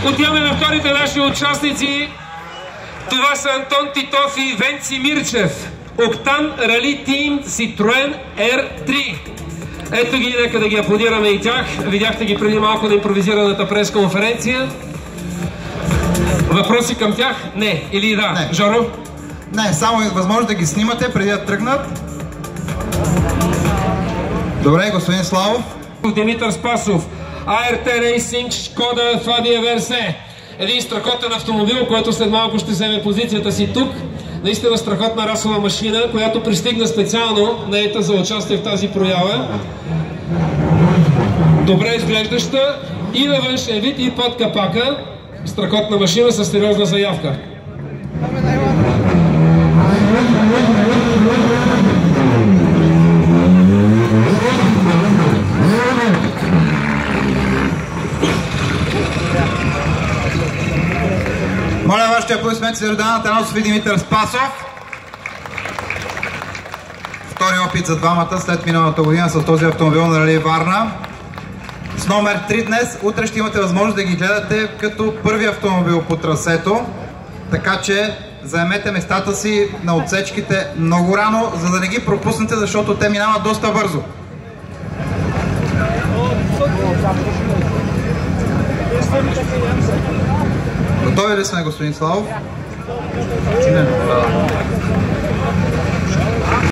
Отиваме на вторите наши участници. Това са Антон Титов и Венци Мирчев. Октан Рали Тим Citroen R3. Ето ги, нека да ги аплодираме и тях. Видяхте ги преди малко на импровизираната пресконференция. Въпроси към тях? Не. Или да? Не. Жоро? Не, само е възможно да ги снимате преди да тръгнат. Добре, господин Славов. Димитър Спасов. ART Racing Шкода Фабия Версе. Един страхотен автомобил, който след малко ще вземе позицията си тук. Наистина страхотна расова машина, която пристигна специално наета за участие в тази проява. Добре изглеждаща и на външен вид, и под капака. Страхотна машина с сериозна заявка. Моля вашите аплодисменти за Йордан Атанасов и Димитър Спасов. Втори опит за двамата след миналата година с този автомобил на Рали Варна. С номер 3 днес. Утре ще имате възможност да ги гледате като първи автомобил по трасето. Така че заемете местата си на отсечките много рано, за да не ги пропуснете, защото те минават доста бързо. Готови ли сме, господин Славов?